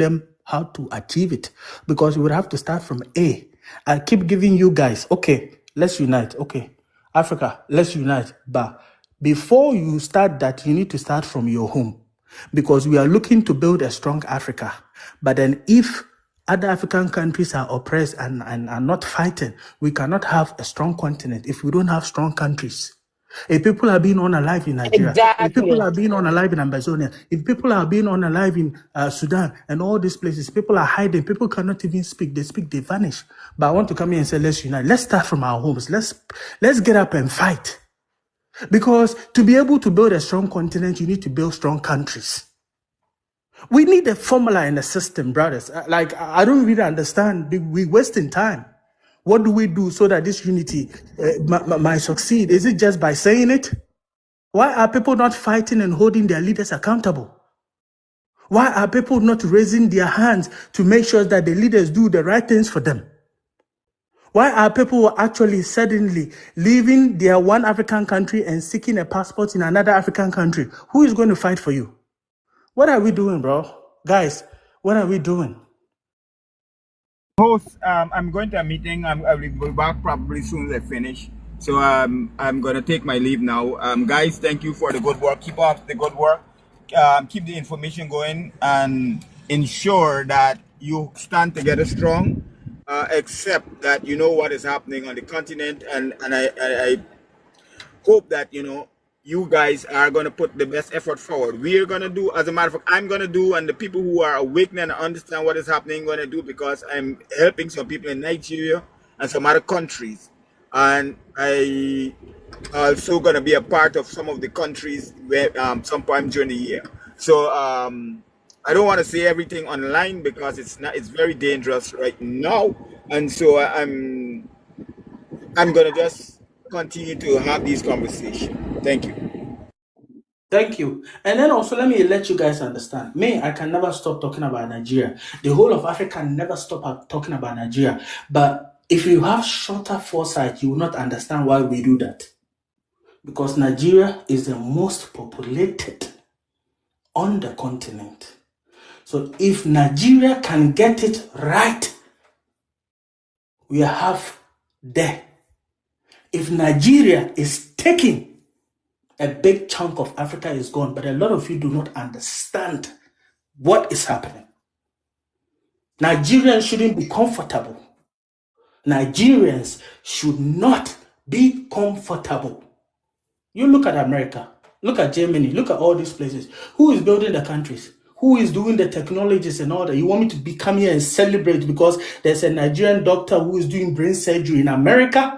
them how to achieve it, because we would have to start from A. I keep giving you guys, okay, let's unite. Okay, Africa, let's unite. But before you start that, you need to start from your home, because we are looking to build a strong Africa. But then if other African countries are oppressed and are not fighting, we cannot have a strong continent if we don't have strong countries. If people are being unalive in Nigeria, if people Exactly. are being unalive in Amazonia, if people are being unalive in Sudan and all these places, people are hiding, people cannot even speak. They speak, they vanish. But I want to come here and say, let's unite. Let's start from our homes. Let's get up and fight. Because to be able to build a strong continent, you need to build strong countries. We need a formula and a system, brothers. Like, I don't really understand. We're wasting time. What do we do so that this unity might succeed? Is it just by saying it? Why are people not fighting and holding their leaders accountable? Why are people not raising their hands to make sure that the leaders do the right things for them? Why are people actually suddenly leaving their one African country and seeking a passport in another African country? Who is going to fight for you? What are we doing, bro? Guys, what are we doing? Host, I'm going to a meeting. I will be back probably soon as I finish. So I'm going to take my leave now. Guys, thank you for the good work. Keep up the good work. Keep the information going and ensure that you stand together strong, except that you know what is happening on the continent. And I hope that, you guys are going to put the best effort forward. We are going to do, as a matter of fact, I'm going to do, and the people who are awakening and understand what is happening going to do, because I'm helping some people in Nigeria and some other countries. And I also going to be a part of some of the countries where sometime during the year. So I don't want to say everything online because it's very dangerous right now. And so I'm going to just continue to have these conversations. Thank you. Thank you. And then also, let me let you guys understand. Me, I can never stop talking about Nigeria. The whole of Africa can never stop talking about Nigeria. But if you have shorter foresight, you will not understand why we do that. Because Nigeria is the most populated on the continent. So if Nigeria can get it right, we have there. If Nigeria is taking, a big chunk of Africa is gone, but a lot of you do not understand what is happening. Nigerians shouldn't be comfortable. Nigerians should not be comfortable. You look at America, look at Germany, look at all these places. Who is building the countries? Who is doing the technologies and all that? You want me to come here and celebrate because there's a Nigerian doctor who is doing brain surgery in America?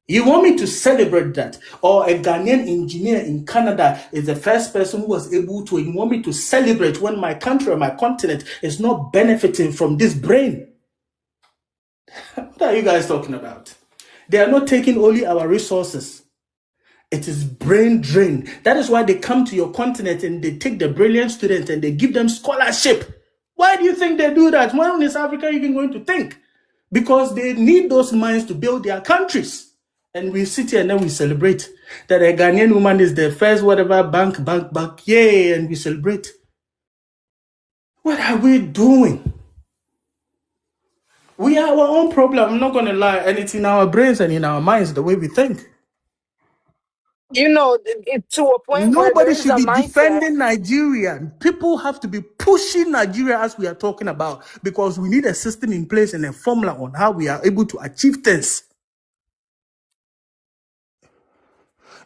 You want me to celebrate that? Or a Ghanaian engineer in Canada is the first person who was able to, you want me to celebrate when my country or my continent is not benefiting from this brain? What are you guys talking about? They are not taking only our resources. It is brain drain. That is why they come to your continent and they take the brilliant students and they give them scholarship. Why do you think they do that? When is Africa even going to think? Because they need those minds to build their countries. And we sit here and then we celebrate that a Ghanaian woman is the first whatever bank, yay, and we celebrate. What are we doing? We are our own problem. I'm not going to lie. And it's in our brains and in our minds, the way we think. To a point where there Nobody is should a be mindset. defending Nigeria. People have to be pushing Nigeria as we are talking about, because we need a system in place and a formula on how we are able to achieve things.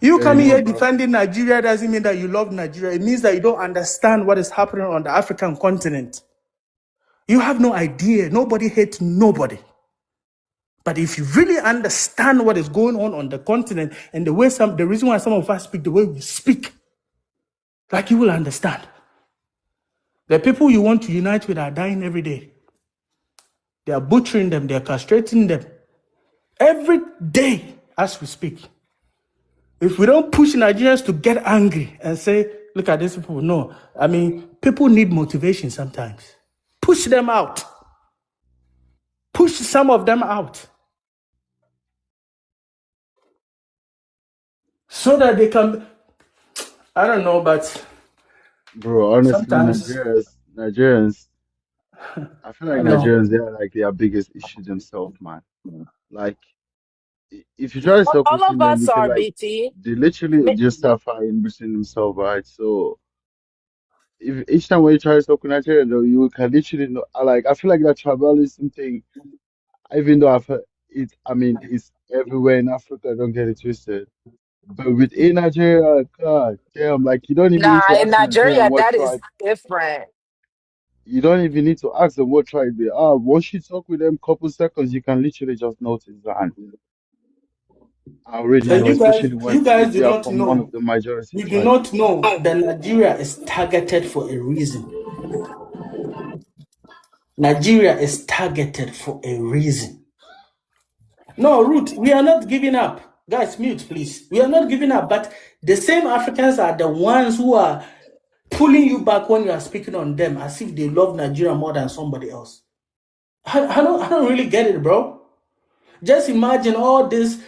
You coming here defending Nigeria doesn't mean that you love Nigeria. It means that you don't understand what is happening on the African continent. You have no idea. Nobody hates nobody. But if you really understand what is going on the continent and the reason why some of us speak the way we speak, like, you will understand. The people you want to unite with are dying every day. They are butchering them. They are castrating them every day as we speak. If we don't push Nigerians to get angry and say, look at these people, no. I mean, people need motivation sometimes. Push them out. Push some of them out. So that they can, I don't know, but Bro, honestly, sometimes Nigerians, I feel like No. Nigerians, they are like their biggest issue themselves, man. Like, if you try to talk All between of them, us you can are like, BT. they literally just start fighting between themselves, right? So if each time when you try to talk with Nigeria, though, you can literally know. Like, I feel like that tribalism thing, even though I've heard it, I mean, it's everywhere in Africa. Don't get it twisted. But within Nigeria, God damn, like you don't even need Nah, to in ask a Nigerian Nigeria, what that is tribe. different. You don't even need to ask them what tribe they are. Once you talk with them couple seconds, you can literally just notice that. And I already And know, especially when you guys if do they are not from one know. of the majority You do tribes. not know that Nigeria is targeted for a reason. Nigeria is targeted for a reason. No, Ruth, we are not giving up. Guys, mute, please. We are not giving up, but the same Africans are the ones who are pulling you back when you are speaking on them as if they love Nigeria more than somebody else. I don't really get it, bro. Just imagine all this.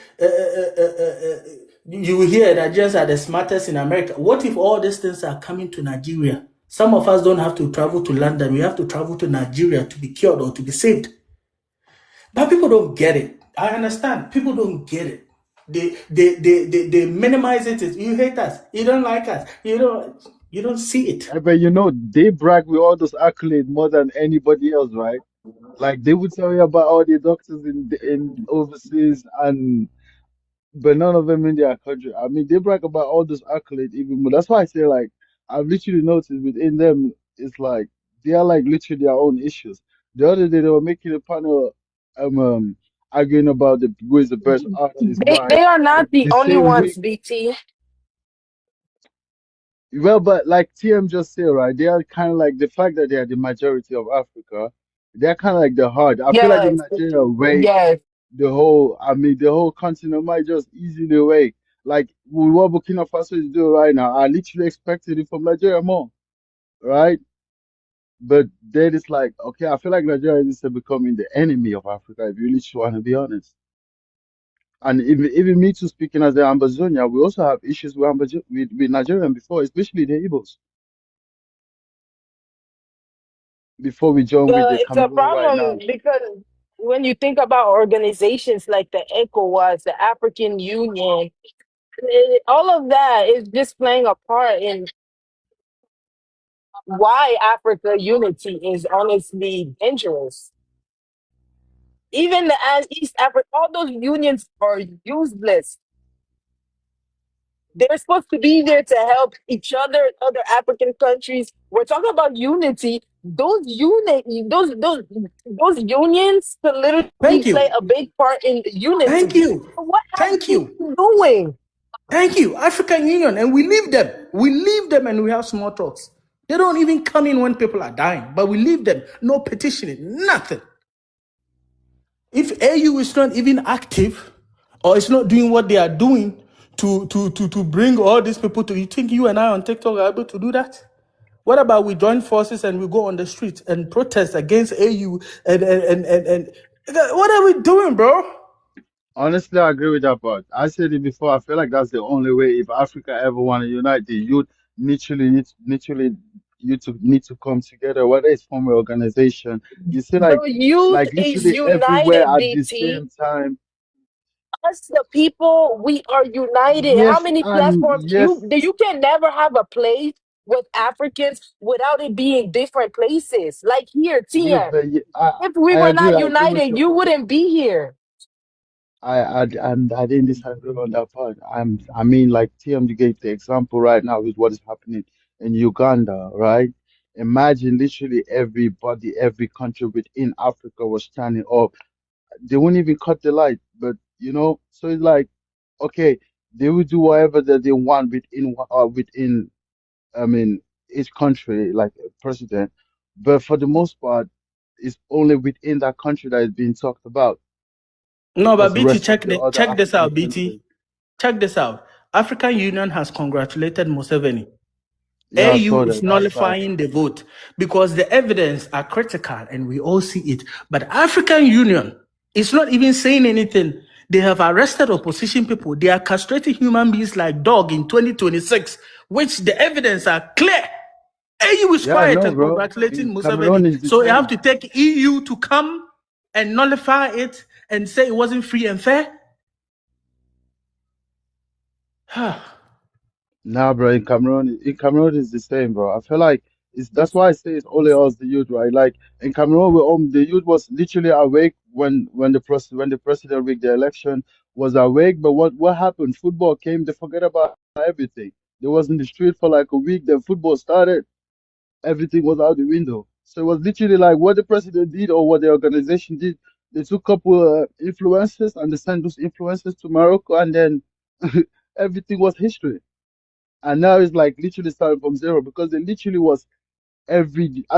You hear Nigerians are the smartest in America. What if all these things are coming to Nigeria? Some of us don't have to travel to London. We have to travel to Nigeria to be cured or to be saved. But people don't get it. I understand. People don't get it. They minimize it. You hate us. You don't like us. You don't see it. But you know, they brag with all those accolades more than anybody else, right? Like they would tell you about all the doctors in overseas, and but none of them in their country. I mean, they brag about all those accolades even more. That's why I say like I've literally noticed within them, it's like they are like literally their own issues. The other day they were making a panel, arguing about who is the best artist, They why. are not the The only same ones, week. BT. Well, but like TM just said, right? They are kind of like the fact that they are the majority of Africa. They're kind of like the heart. I feel like if Yes, Nigeria wake yes. I mean, the whole continent might just easily wake. Like with what Burkina Faso is doing right now, I literally expected it from Nigeria more, right? But then it's like, okay, I feel like Nigeria is becoming the enemy of Africa, if you really want to be honest. And even me too, speaking as an Ambazonia, we also have issues with, with Nigerian before, especially the Igbos, before we join with the It's a Cameroon right problem now. because when you think about organizations like the ECOWAS, the African Union, all of that is just playing a part in why Africa unity is honestly dangerous. Even the as East Africa, all those unions are useless. They're supposed to be there to help each other African countries. We're talking about unity. Those unions can literally Thank play you. a big part in the Thank unity. you. What have Thank they you. been doing? Thank you. African Union. And we leave them. We leave them and we have small talks. They don't even come in when people are dying, but we leave them. No petitioning, nothing. If AU is not even active or it's not doing what they are doing to bring all these people to, you think you and I on TikTok are able to do that? What about we join forces and we go on the streets and protest against AU and what are we doing, bro? Honestly, I agree with that part. I said it before. I feel like that's the only way. If Africa ever want to unite, the youth literally you to need to come together. Whether it's from an organization, you see, The youth like is literally everywhere united, at the BT. same time. Us, the people, we are united. How Yes, many and platforms yes, you can never have a place with Africans without it being different places. Like here, yes, TM. but If we I were agree. not I agree with united, your you point. wouldn't be here. And I didn't disagree on that part. I mean, like TM, you gave the example right now with what is happening in Uganda, right? Imagine literally everybody, every country within Africa was standing up. They wouldn't even cut the light, but so it's like, okay, they will do whatever that they want within, I mean, each country, like a president, but for the most part, it's only within that country that is being talked about No, because but the BT, rest of the other check this African out, countries. BT. Check this out. African Union has congratulated Museveni. Yeah, I AU saw is that. That's facts. nullifying the vote because the evidence are critical and we all see it. But African Union is not even saying anything. They have arrested opposition people. They are castrating human beings like dog in 2026, which the evidence are clear. AU is Yeah, I quiet know, and bro. congratulating In Cameroon Museveni. is the So you have same. to take EU to come and nullify it and say it wasn't free and fair. Nah, bro. In Cameroon is the same, bro. I feel like it's that's why I say it's only us, the youth, right? Like in Cameroon, the youth was literally awake when the president rigged the election was awake. But what happened? Football came. They forget about everything. They was in the street for like a week. Then football started. Everything was out the window. So it was literally like what the president did or what the organization did. They took a couple influencers and they sent those influencers to Morocco, and then everything was history. And now it's like literally starting from zero because they literally was I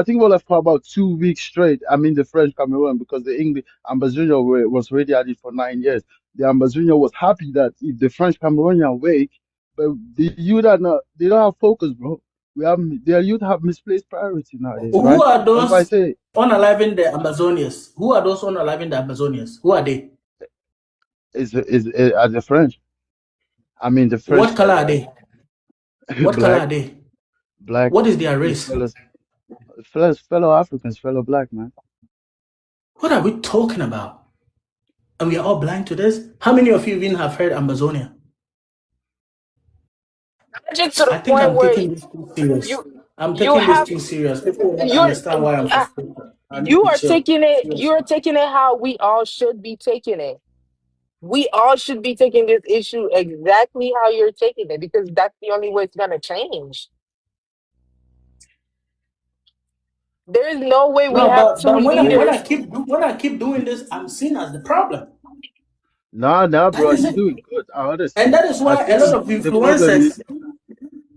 think it was like for about 2 weeks straight. I mean the French Cameroon because the English ambassador was already at it for 9 years. The ambassador was happy that if the French Cameroonian wake, but the youth are not they don't have focus, bro. We have their youth have misplaced priority nowadays, Who right? are That's why I those say unaliving the Amazonians? Who are those unaliving the Amazonians? Who are they? is as the French. I mean the French What color side, are right? they? What color Black, are they? black, What is their these race? fellow Africans, fellow black man. What are we talking about? And we are all blind to this? How many of you even have heard Amazonia? Just to the I think point I'm where taking this too serious. you I'm you taking this have too serious. People won't you're understand why I'm uh, frustrated. I need to chill. you're Seriously. taking it how we all should be taking it. We all should be taking this issue exactly how you're taking it because that's the only way it's gonna change. There is no way we No, have two but leaders. when I keep doing this, I'm seen as the problem. Nah, That bro, is you're it. doing good. And Honestly, that is I why think the problem is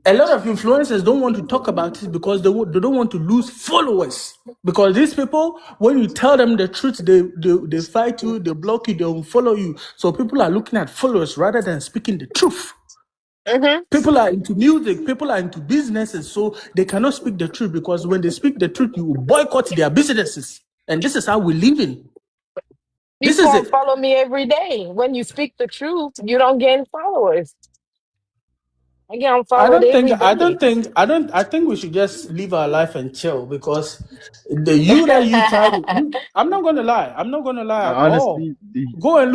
a lot of influencers don't want to talk about it because they don't want to lose followers. Because these people, when you tell them the truth, they fight you, they block you, they unfollow you. So people are looking at followers rather than speaking the truth. Hmm. People are into music, people are into businesses, so they cannot speak the truth because when they speak the truth, you boycott their businesses. And this is how we live in. This People is don't it. follow me every day. When you speak the truth, you don't gain followers. I get unfollowed every day. I think we should just live our life and chill because the you that you try to I'm not gonna lie. I'm not gonna lie now, at all. honestly, the Go and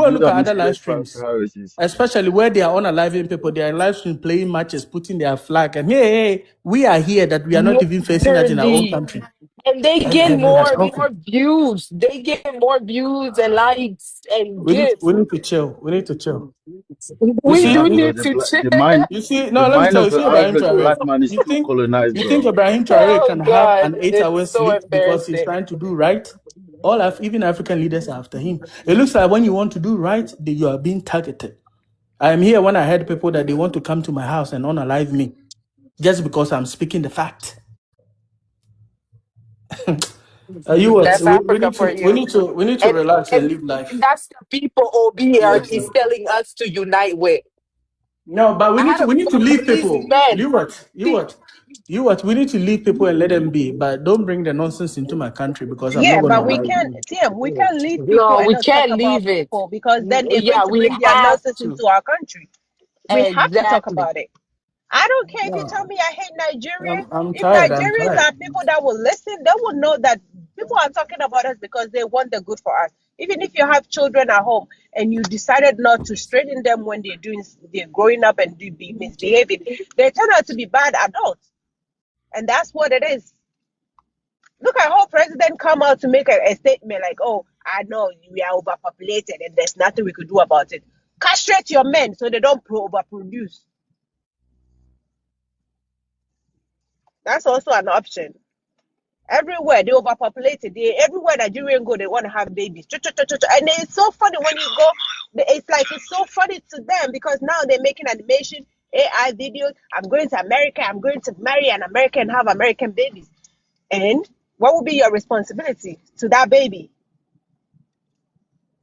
youth look have at other live misplaced streams. priorities. Especially where they are unaliving people, they are in live stream playing matches, putting their flag, and hey, we are here that we are not even facing that in our own Literally. country. And they And, get and we are more talking. views. They get more views and likes and gifts. We need to chill. We need to chill. You We Nah, do see, bro, need to check. you see, the no, let me mind tell you, of the see Ibrahim average Traore. black man is too colonized, You think bro. Ibrahim Traore Oh can have God, an 8 hour it's so sleep because he's embarrassing. trying to do right? Even African leaders are after him. It looks like when you want to do right, you are being targeted. I am here when I heard people that they want to come to my house and unalive me just because I'm speaking the fact. You what? That's Africa for you. We need to And relax and and live life. that's the people OB Yeah. is telling us to unite with. No, but I had a we need to call leave with these people. men. See, You what? We need to leave people and let them be, but don't bring the nonsense into my country because I'm not Yeah, going to but we allow can't, you. Tim, we can't leave people no, and we not talk can't about leave it. people because then they're going Yeah, to we bring their have nonsense to. into our country. We have to talk Exactly. about it. I don't care if you tell No, me I hate Nigeria. I'm If tired. I'm Nigerians tired. are people that will listen, they will know that people are talking about us because they want the good for us. Even if you have children at home and you decided not to straighten them when they're growing up and be misbehaving, they turn out to be bad adults, and that's what it is. Look at how president come out to make a statement like, "Oh, I know we are overpopulated and there's nothing we could do about it." Castrate your men so they don't overproduce. That's also an option. Everywhere they overpopulated, everywhere Nigerian go, they want to have babies. And it's so funny when you go. It's so funny to them because now they're making animation, AI videos. I'm going to America. I'm going to marry an American, have American babies. And what will be your responsibility to that baby?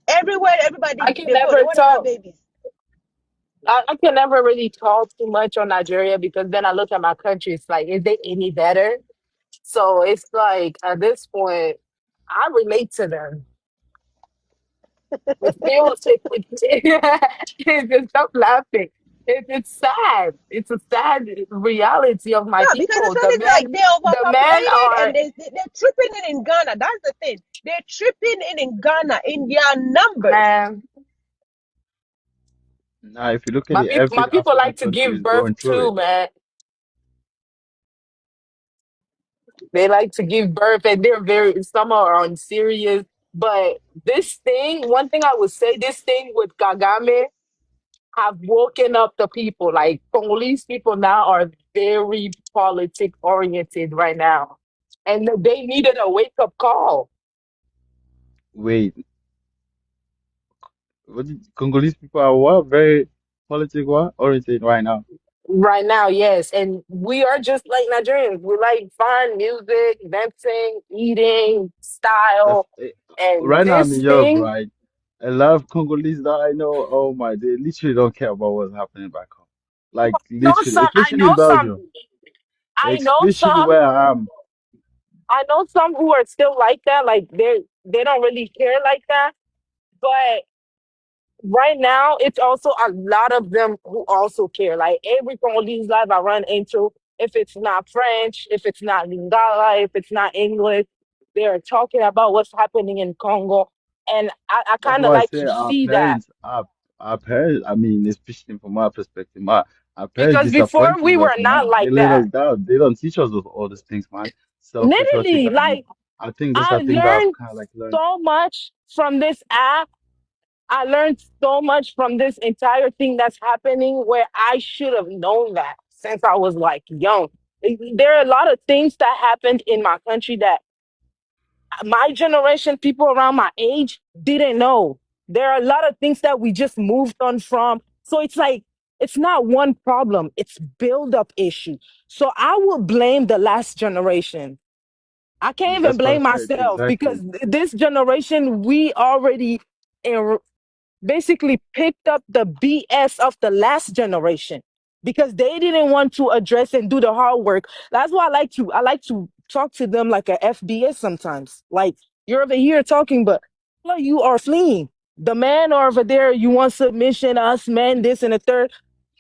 Everywhere, everybody I can they go, they never want to have talk. babies. I can never really talk too much on Nigeria because then I look at my country. It's like, is they any better? So it's like at this point, I relate to them. It feels it, just stop laughing. it's sad. It's a sad reality of my Yeah, because people. it's only like they're The men overpopulated are and they're tripping it in Ghana. That's the thing. They're tripping it in Ghana in their numbers. man. Now, if you look at it, My every people African like to country give is birth going through too, it. man. They like to give birth, and they're very some are on serious. But this thing, one thing I would say, this thing with Kagame have woken up the people. Like Congolese people now are very politic oriented right now, and they needed a wake up call Wait, Congolese people are what? Very political oriented right now. right now. Yes, and we are just like Nigerians. We like fun music, dancing, eating, The, style, and right now I'm in this Europe, thing. right? A lot of Congolese that I know, oh my, they literally don't care about what's happening back home. Like Know literally, some. I especially in know some. Belgium, I know especially some. where I am. I know some who are still like that. Like they don't really care like that. But right now, it's also a lot of them who also care. Like every Congolese life I run into, if it's not French, if it's not Lingala, if it's not English, they're talking about what's happening in Congo. And I That's kind of why I like say to see that our parents. I mean, especially from my perspective, our parents because before disappointed we us, were not man. They like let that. us down. They don't teach us all these things, man. Literally, Self-patriotism. like I think these I are things that I've learned kind of like learned. so much from this app. I learned so much from this entire thing that's happening where I should have known that since I was like young. There are a lot of things that happened in my country that my generation, people around my age, didn't know. There are a lot of things that we just moved on from. So it's like, it's not one problem, it's build up issue. So I will blame the last generation. I can't even That's blame perfect. myself because Exactly. this generation, we already basically picked up the BS of the last generation because they didn't want to address and do the hard work. That's why I like to talk to them like a FBS sometimes. Like you're over here talking, but you are fleeing. The man over there, you want submission, us men, this and the third.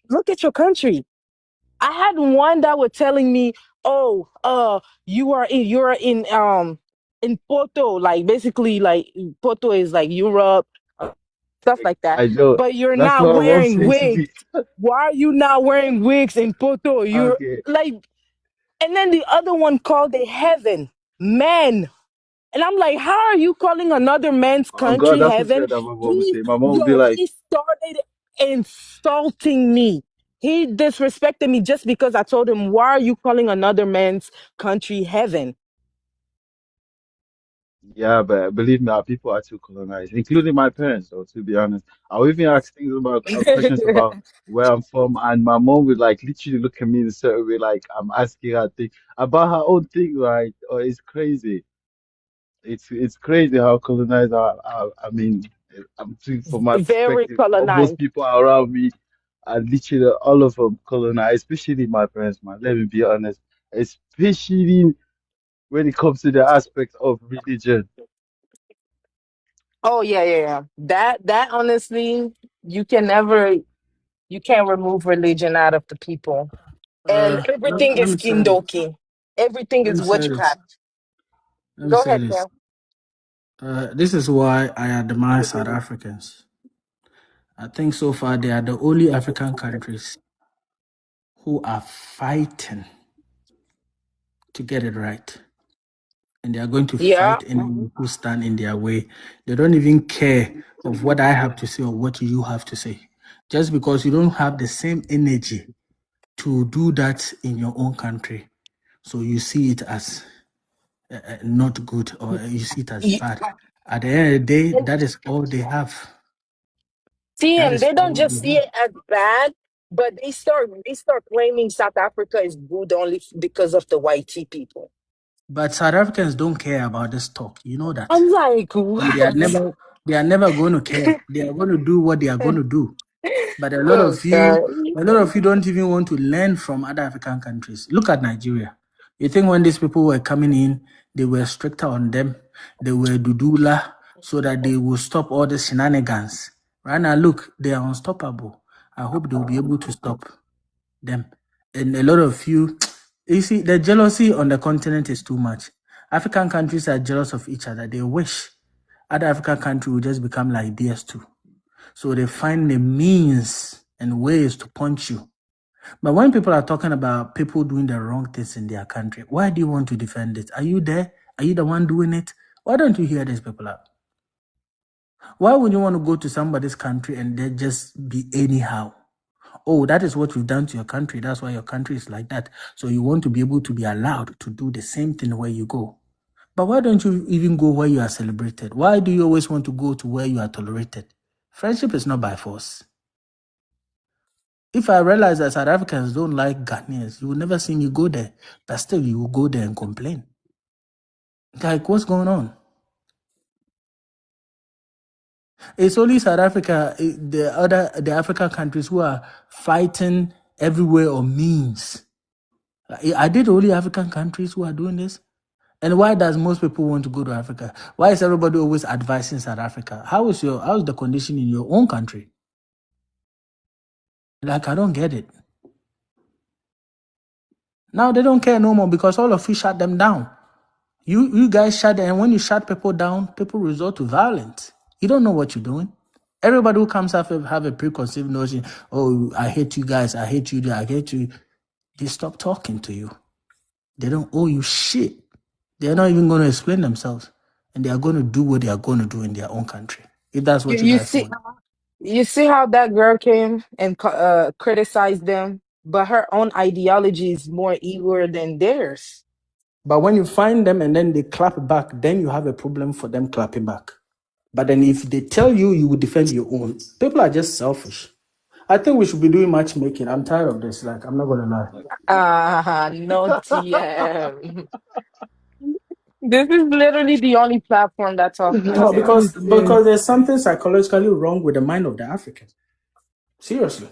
Look at your country. I had one that was telling me, "Oh, you're in Porto, like basically like Porto is like Europe, stuff like that. I know. But you're That's not what my mom wearing said to wigs. me. Why are you not wearing wigs in Porto? You're Okay. like, and then the other one called it heaven, man. And I'm like, how are you calling another man's Oh God, country that's the heaven? thing that my mom would He, say. My mom would be yo, like, he started insulting me. He disrespected me just because I told him, why are you calling another man's country heaven? yeah, but believe me, our people are too colonized, including my parents, though, to be honest. I'll even ask things about questions about where I'm from, and my mom would like literally look at me in a certain way, like I'm asking her thing about her own thing, right? Oh, it's crazy. It's crazy how colonized I mean, from my Very perspective, most colonized. people around me are literally all of them colonized, especially my parents, man. Let me be honest, especially when it comes to the aspect of religion. Oh yeah, yeah, yeah. That honestly, you can never you can't remove religion out of the people. And everything Let is me say this. kindoki. Everything Let is me say this. witchcraft. Let me Go say ahead, this. Cam. This is why I admire South Africans. I think so far they are the only African countries who are fighting to get it right. And they are going to Yeah. fight anyone who stand in their way. They don't even care of what I have to say or what you have to say. Just because you don't have the same energy to do that in your own country. So you see it as not good or you see it as Y- bad. At the end of the day, and that is all they have. See, That and is they don't all just they see have. it as bad, but they start claiming South Africa is good only because of the white tea people. But South Africans don't care about this talk. You know that. I'm like, And what? they are never going to care. They are going to do what they are going to do. But Oh God. a lot of you don't even want to learn from other African countries. Look at Nigeria. You think when these people were coming in, they were stricter on them, they were dudula, so that they will stop all the shenanigans. Right now, look, they are unstoppable. I hope they will be able to stop them. And a lot of you see, the jealousy on the continent is too much. African countries are jealous of each other. They wish other African countries will just become like theirs too. So they find the means and ways to punch you. But when people are talking about people doing the wrong things in their country, why do you want to defend it? Are you there? Are you the one doing it? Why don't you hear these people out? Why would you want to go to somebody's country and they just be anyhow? Oh, that is what you've done to your country. That's why your country is like that. So you want to be able to be allowed to do the same thing where you go. But why don't you even go where you are celebrated? Why do you always want to go to where you are tolerated? Friendship is not by force. If I realize that South Africans don't like Ghanaians, you will never see me go there. But still, you will go there and complain. Like, what's going on? It's only South Africa, the African countries who are fighting everywhere on means. Are they the only African countries who are doing this? And why does most people want to go to Africa? Why is everybody always advising South Africa? How is the condition in your own country? Like, I don't get it. Now they don't care no more because all of you shut them down. You guys shut them, and when you shut people down, people resort to violence. You don't know what you're doing. Everybody who comes up have a preconceived notion, oh, I hate you guys, I hate you, I hate you. They stop talking to you. They don't owe you shit. They're not even going to explain themselves. And they are going to do what they are going to do in their own country. If that's You, what you you guys see, want. you see how that girl came and criticized them, but her own ideology is more evil than theirs. But when you find them and then they clap back, then you have a problem for them clapping back. But then if they tell you, you will defend your own. People are just selfish. I think we should be doing matchmaking. I'm tired of this. Like, I'm not going to lie. No TM. This is literally the only platform that talks like No, that. because there's something psychologically wrong with the mind of the African. Seriously.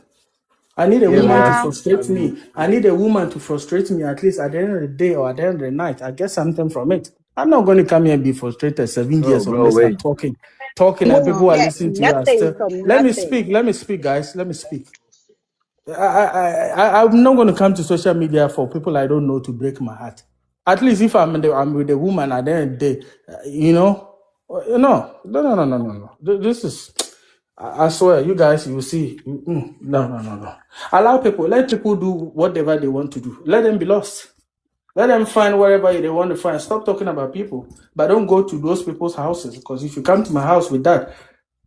I need a Yeah, woman to Yeah. man. I frustrate mean, me. I need a woman to frustrate me at least at the end of the day or at the end of the night. I get something from it. I'm not going to come here and be frustrated 7 years bro, unless I'm wait. talking, and You people will are get listening to you. Are nothing still. from Let me nothing. speak. Let me speak, guys. Let me speak. I'm not going to come to social media for people I don't know to break my heart. At least if I'm with a woman at the end of the day, no. This is, I swear, you guys, you will see. No. Allow people, let people do whatever they want to do. Let them be lost. Let them find wherever they want to find. Stop talking about people, but don't go to those people's houses. Because if you come to my house with that,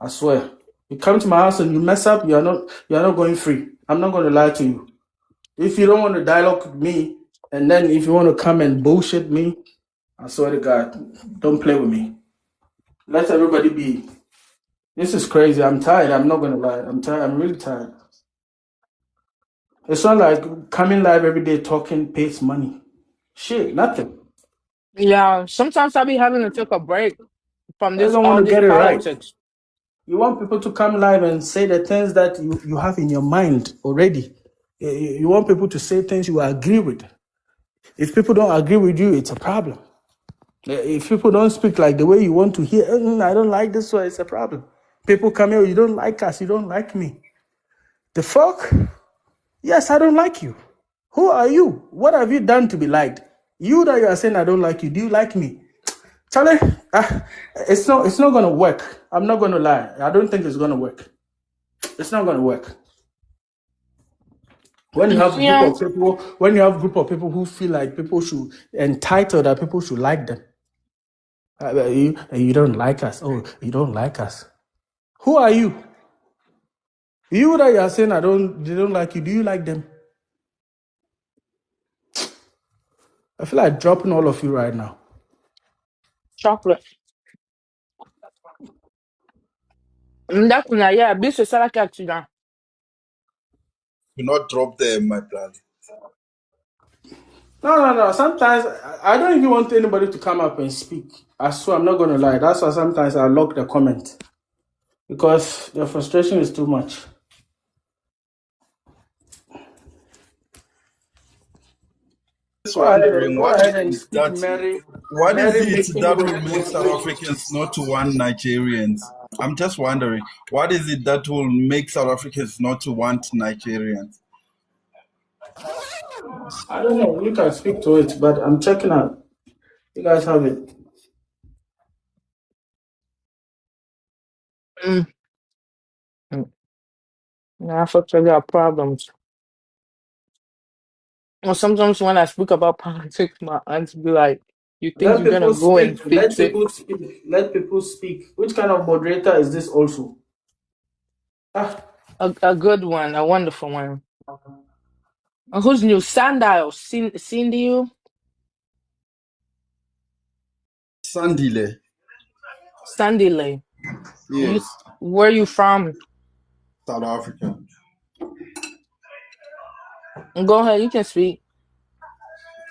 I swear, you come to my house and you mess up, you're not going free. I'm not going to lie to you. If you don't want to dialogue with me, and then if you want to come and bullshit me, I swear to God, don't play with me. Let everybody be. This is crazy. I'm tired. I'm not going to lie. I'm tired. I'm really tired. It's not like coming live every day talking pays money. Shit, nothing. Yeah. Sometimes I be having to take a break from I this don't want all to this get it right. politics. You want people to come live and say the things that you have in your mind already. You want people to say things you agree with. If people don't agree with you, it's a problem. If people don't speak like the way you want to hear, I don't like this one, it's a problem. People come here, you don't like us, you don't like me. The fuck? Yes, I don't like you. Who are you? What have you done to be liked? You that you are saying I don't like you, do you like me? Charlie, it's not gonna work. I'm not gonna lie. I don't think it's gonna work. It's not gonna work. When you have a group Yeah. of people, when you have a group of people who feel like people should entitled that people should like them, you don't like us. Oh, you don't like us. Who are you? You that you are saying they don't like you. Do you like them? I feel like dropping all of you right now. Chocolate. That's yeah. This is like accident. Do not drop them, my brother. No. Sometimes I don't even want anybody to come up and speak. I swear I'm not gonna lie. That's why sometimes I lock the comment because the frustration is too much. just wondering Go what ahead is and it speak, that Mary. what is Mary it making that you will make South moderate. Africans not to want Nigerians? I'm just wondering what is it that will make South Africans not to want Nigerians? I don't know. You can speak to it, but I'm checking out. You guys have it. Mm. Mm. Africa got problems. Well, sometimes when I speak about politics, my aunts be like, "You think Let you're gonna people go and speak. Let fix it?" people speak. Let people speak. Which kind of moderator is this also? Ah, A good one, a wonderful one. Who's new? Sandile, Cindy, you? Sandile. Sandile. Yes, Where you from? South Africa. Go ahead, you can speak.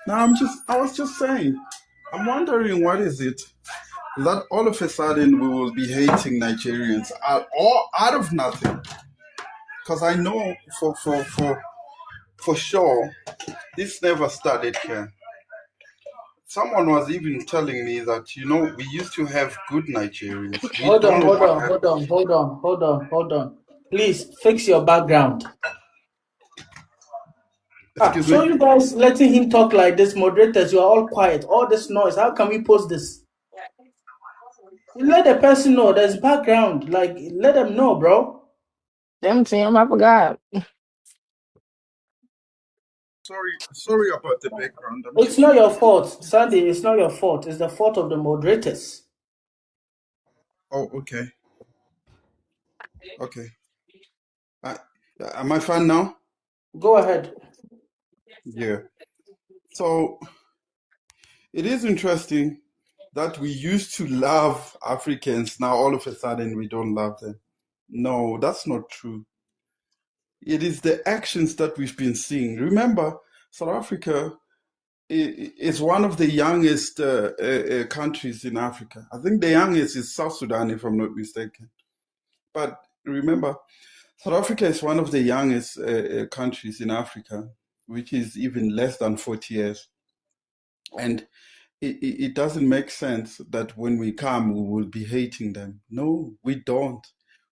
No, I was just saying, I'm wondering what is it that all of a sudden we will be hating Nigerians all out of nothing. Because I know for sure this never started here. Someone was even telling me that, we used to have good Nigerians. We hold don't on, know hold what on, happened. hold on, hold on, hold on, hold on. Please fix your background. Excuse So me? you guys letting him talk like this, moderators, you are all quiet. All this noise. How can we post this? You let the person know there's background. Like let them know, bro. Damn, Tim, I forgot. Sorry about the background. I'm It's just not your trying to. fault, Sandy. It's not your fault. It's the fault of the moderators. Oh, okay. Okay. I, am I fine now? Go ahead. Yeah. So it is interesting that we used to love Africans. Now all of a sudden we don't love them. No, that's not true. It is the actions that we've been seeing. Remember, South Africa is one of the youngest countries in Africa. I think the youngest is South Sudan, if I'm not mistaken. But remember, South Africa is one of the youngest countries in Africa, which is even less than 40 years. And it doesn't make sense that when we come, we will be hating them. No, we don't.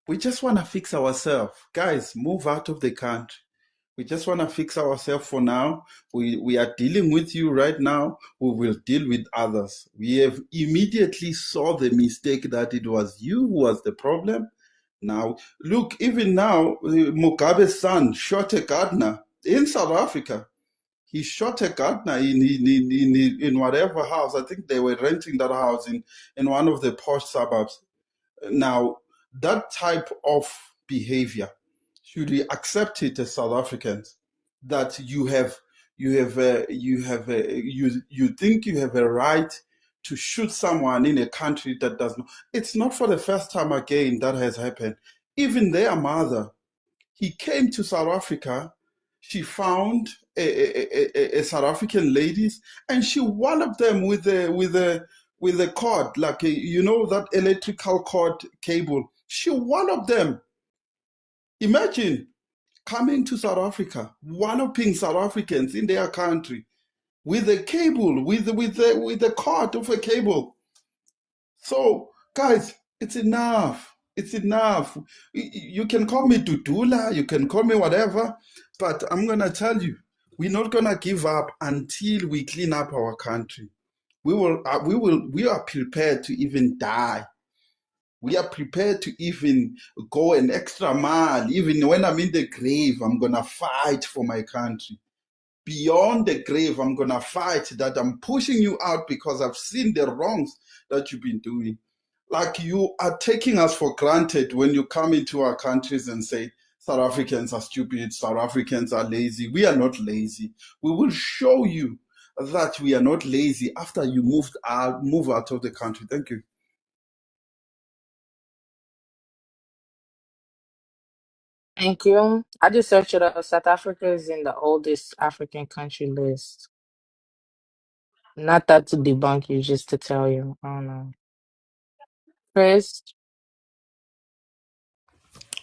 We just want to fix ourselves. Guys, move out of the country. We just want to fix ourselves for now. We are dealing with you right now. We will deal with others. We have immediately saw the mistake that it was you who was the problem. Now, look, even now, Mugabe's son shot a gardener in South Africa. He shot a gardener in whatever house. I think they were renting that house in one of the posh suburbs. Now, that type of behavior, should we accept it as South Africans? That you think you have a right to shoot someone in a country that does not. It's not for the first time again that has happened. Even their mother, he came to South Africa. She found a South African ladies, and she walloped them with a cord, like that electrical cord cable. She walloped them. Imagine coming to South Africa, walloping South Africans in their country with a cable, with the cord of a cable. So, guys, it's enough. It's enough. You can call me Dudula, you can call me whatever, but I'm gonna tell you, we're not gonna give up until we clean up our country. We are prepared to even die. We are prepared to even go an extra mile. Even when I'm in the grave, I'm gonna fight for my country. Beyond the grave, I'm gonna fight that. I'm pushing you out because I've seen the wrongs that you've been doing. Like, you are taking us for granted when you come into our countries and say South Africans are stupid, South Africans are lazy. We are not lazy. We will show you that we are not lazy after you move out of the country. Thank you. Thank you. I just searched it up. South Africa is in the oldest African country list. Not that to debunk you, just to tell you. I don't know. Chris,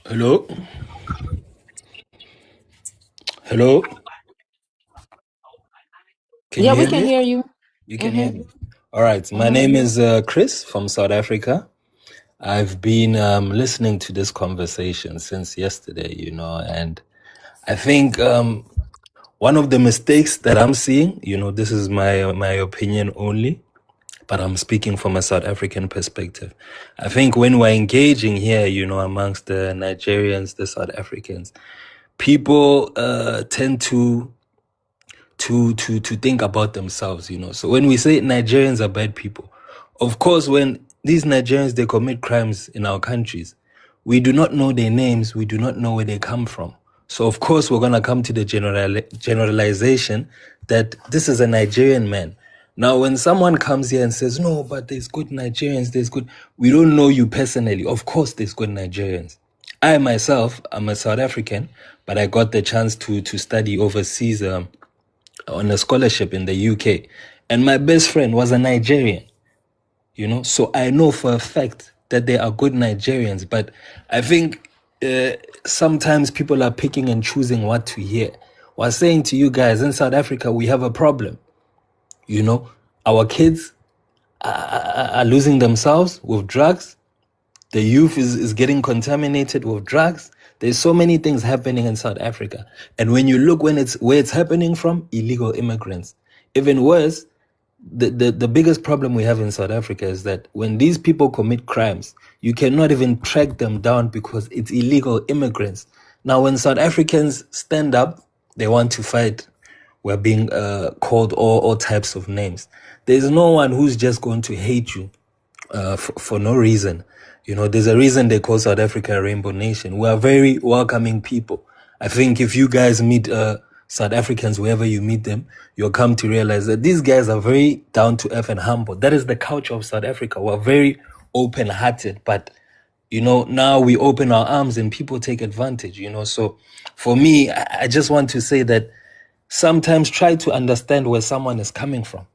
Hello? Hello? Can Yeah, you we hear can me? hear you. You can hear Mm-hmm. me. All right. My Mm-hmm. name is Chris from South Africa. I've been listening to this conversation since yesterday, and I think one of the mistakes that I'm seeing, this is my opinion only, but I'm speaking from a South African perspective. I think when we're engaging here, amongst the Nigerians, the South Africans, people tend to think about themselves, So when we say Nigerians are bad people, of course, when these Nigerians, they commit crimes in our countries, we do not know their names, we do not know where they come from. So of course, we're going to come to the generalization that this is a Nigerian man. Now, when someone comes here and says, no, but there's good Nigerians, we don't know you personally. Of course, there's good Nigerians. I myself, I'm a South African, but I got the chance to study overseas on a scholarship in the UK. And my best friend was a Nigerian, So I know for a fact that there are good Nigerians, but I think sometimes people are picking and choosing what to hear. We're saying to you guys, in South Africa, we have a problem. Our kids are losing themselves with drugs. The youth is getting contaminated with drugs. There's so many things happening in South Africa. And when you look where it's happening from, illegal immigrants. Even worse, the biggest problem we have in South Africa is that when these people commit crimes, you cannot even track them down because it's illegal immigrants. Now, when South Africans stand up, they want to fight. We're being called all types of names. There's no one who's just going to hate you for no reason. There's a reason they call South Africa a rainbow nation. We are very welcoming people. I think if you guys meet South Africans, wherever you meet them, you'll come to realize that these guys are very down to earth and humble. That is the culture of South Africa. We're very open hearted, but now we open our arms and people take advantage, So for me, I just want to say that sometimes try to understand where someone is coming from.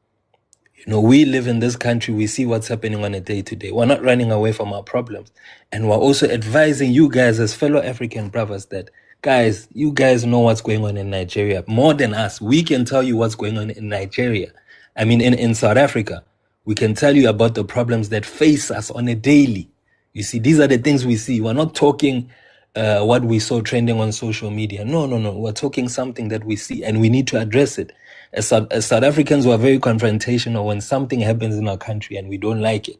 We live in this country. We see what's happening on a day to day. We're not running away from our problems. And we're also advising you guys as fellow African brothers that, guys, you guys know what's going on in Nigeria more than us. We can tell you what's going on in Nigeria. I mean, in South Africa, we can tell you about the problems that face us on a daily. You see, these are the things we see. We're not talking what we saw trending on social media. No. We're talking something that we see and we need to address it. As South Africans, we're very confrontational when something happens in our country and we don't like it,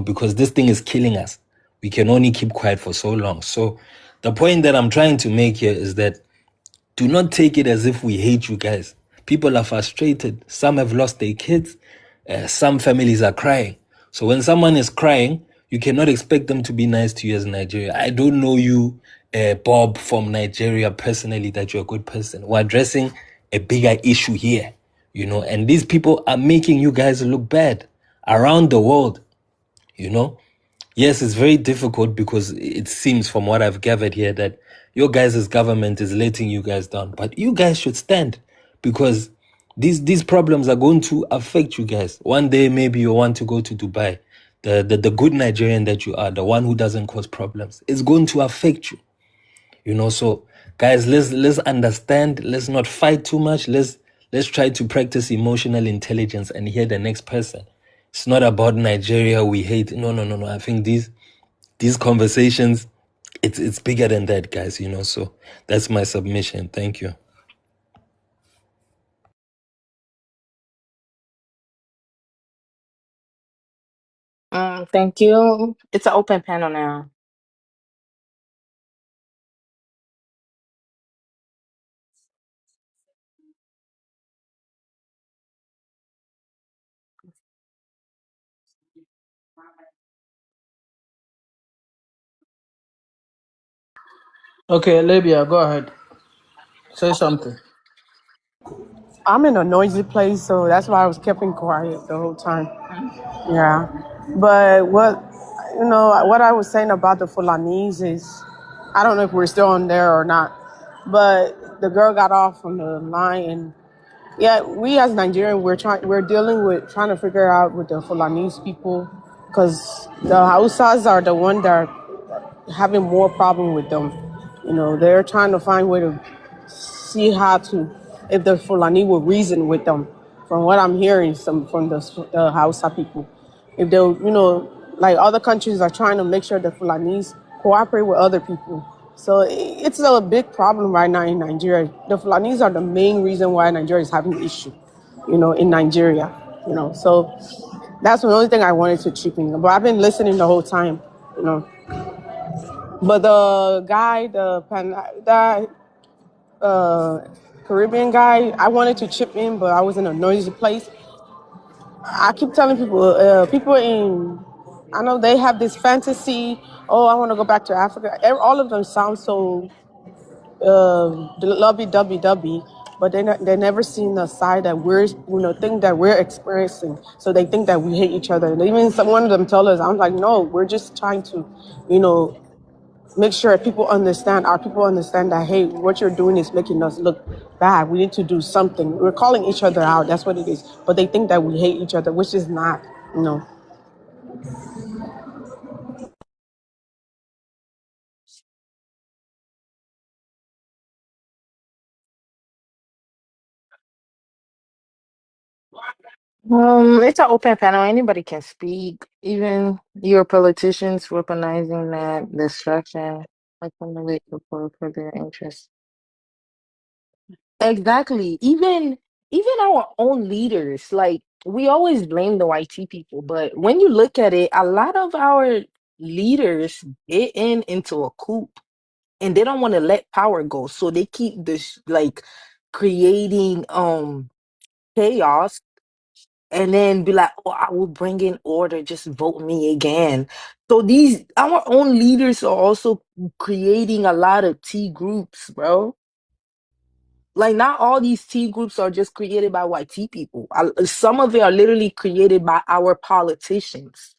because this thing is killing us. We can only keep quiet for so long. So the point that I'm trying to make here is that do not take it as if we hate you guys. People are frustrated. Some have lost their kids. Some families are crying. So when someone is crying, you cannot expect them to be nice to you as Nigeria. I don't know you, Bob from Nigeria, personally, that you're a good person. We're addressing a bigger issue here, and these people are making you guys look bad around the world, Yes, it's very difficult because it seems from what I've gathered here that your guys' government is letting you guys down. But you guys should stand because these problems are going to affect you guys. One day, maybe you want to go to Dubai. The good Nigerian that you are, the one who doesn't cause problems, is going to affect you. So guys, let's understand. Let's not fight too much. Let's try to practice emotional intelligence and hear the next person. It's not about Nigeria. We hate. No. I think these conversations, it's bigger than that, guys. So that's my submission. Thank you. Thank you. It's an open panel now. Okay, Libya, go ahead. Say something. I'm in a noisy place, so that's why I was keeping quiet the whole time. Yeah. But what I was saying about the Fulanese is, I don't know if we're still on there or not, but the girl got off from the line, and yeah, we as Nigerians, we're dealing with trying to figure out with the Fulanese people, because the Hausas are the one that are having more problem with them. They're trying to find way to see how to, if the Fulani will reason with them. from what I'm hearing, from the Hausa people. If they, like other countries are trying to make sure the Fulanese cooperate with other people. So it's a big problem right now in Nigeria. The Fulanese are the main reason why Nigeria is having issue, in Nigeria. So that's the only thing I wanted to chip in. But I've been listening the whole time, you know. But the guy, that Caribbean guy, I wanted to chip in, but I was in a noisy place. I keep telling people I know they have this fantasy. Oh, I want to go back to Africa. All of them sound so lovey-dovey, but they never seen the side that thing that we're experiencing. So they think that we hate each other. And even one of them told us, I'm like, no, we're just trying to, make sure our people understand that, hey, what you're doing is making us look bad. We need to do something. We're calling each other out. That's what it is. But they think that we hate each other, which is not, It's an open panel. Anybody can speak. Even your politicians weaponizing that distraction, like from the way for their interests. Exactly. Even our own leaders, like we always blame the YT people, but when you look at it, a lot of our leaders get into a coup and they don't want to let power go. So they keep this like creating chaos and then be like, oh, I will bring in order, just vote me again. So these our own leaders are also creating a lot of T groups, bro. Like not all these T groups are just created by YT people. Some of it are literally created by our politicians.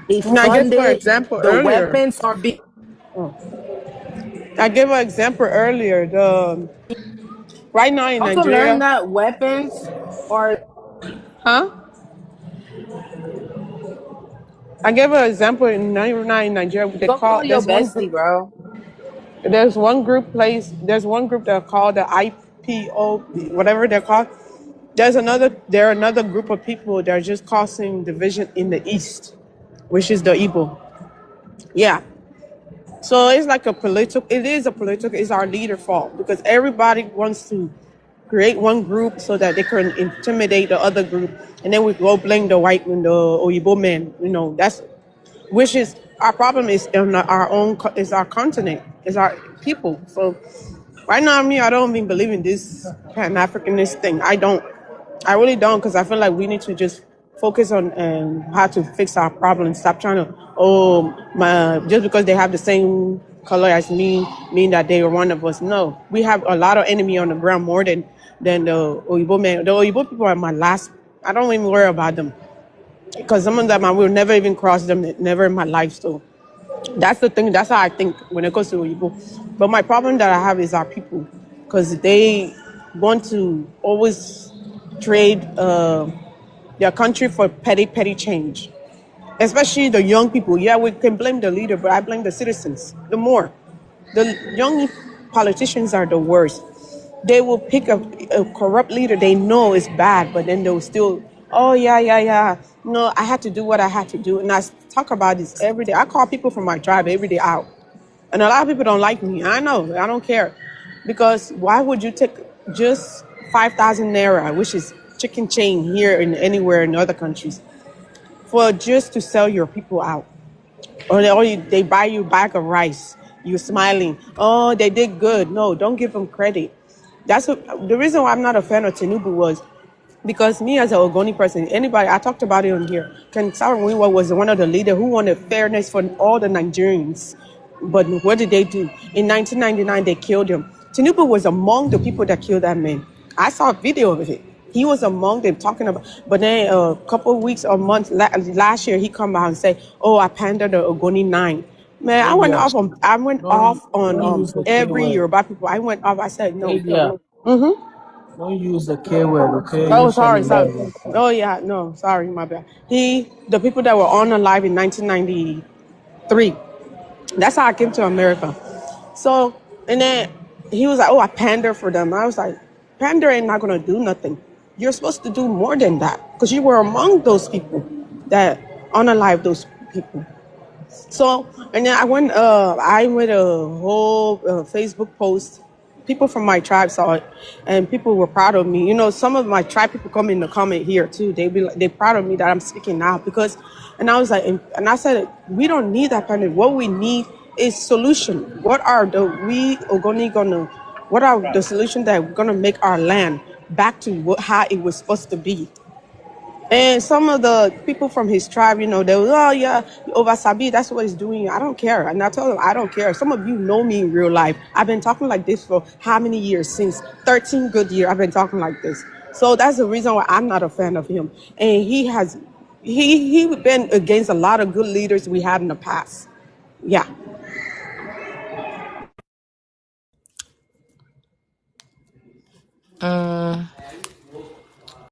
They and I gave fund an it. example The earlier. weapons are being, I gave an example earlier. The right now in also learn Nigeria, that weapons are huh? I gave an example right now in Nigeria. They go call call your bestie, bro. There's one group that are called the IPO, whatever they're called. There are another group of people that are just causing division in the East, which is the Igbo. Yeah. So it's like it's our leader fault because everybody wants to create one group so that they can intimidate the other group. And then we go blame the white and the Oyibo men. Which is our problem is in is our continent, is our people. So right now, I don't even believe in this Pan Africanist thing. I really don't, because I feel like we need to just focus on how to fix our problems. Stop trying to just because they have the same color as me mean that they are one of us. No, we have a lot of enemy on the ground more than the Oyibo men. The Oyibo people are my last. I don't even worry about them because some of them I will never even cross them, never in my life. So that's the thing. That's how I think when it comes to Igbo. But my problem that I have is our people, because they want to always trade their country for petty change. Especially the young people. Yeah, we can blame the leader, but I blame the citizens. The young politicians are the worst. They will pick a corrupt leader they know is bad, but then they'll still, oh, yeah, yeah, yeah. No, I had to do what I had to do. And I talk about this every day. I call people from my tribe every day out. And a lot of people don't like me. I know. I don't care. Because why would you take just 5,000 naira, which is chicken chain here and anywhere in other countries, for just to sell your people out? They buy you a bag of rice. You're smiling. Oh, they did good. No, don't give them credit. The reason why I'm not a fan of Tinubu was because me as an Ogoni person, anybody, I talked about it on here. Ken Saro-Wiwa was one of the leaders who wanted fairness for all the Nigerians. But what did they do? In 1999, they killed him. Tinubu was among the people that killed that man. I saw a video of it. He was among them talking about, but then a couple of weeks or months last year, he come out and say, "Oh, I pandered the Ogoni 9." Man, Abia, I went off on don't use the K every word. Yoruba people. I went off. I said no. Abia, don't use the K word, okay? Oh, Use sorry, sorry. Shalindaro. Oh, yeah, no, sorry, my bad. The people that were on alive in 1993, that's how I came to America. So, and then he was like, oh, I pander for them. I was like, pander ain't not going to do nothing. You're supposed to do more than that because you were among those people that unalive those people. So, and then I made a whole Facebook post. People from my tribe saw it, and people were proud of me. You know, some of my tribe people come in the comment here too. They're proud of me that I'm speaking now because, and I was like, and I said, we don't need that kind of. What we need is solution. What are the what are the solutions that we're gonna make our land back to how it was supposed to be? And some of the people from his tribe, you know, they were, oh yeah, over Sabi, that's what he's doing. I don't care. And I told him, I don't care. Some of you know me in real life. I've been talking like this for how many years? Since 13 good years, I've been talking like this. So that's the reason why I'm not a fan of him. And he been against a lot of good leaders we had in the past. Yeah.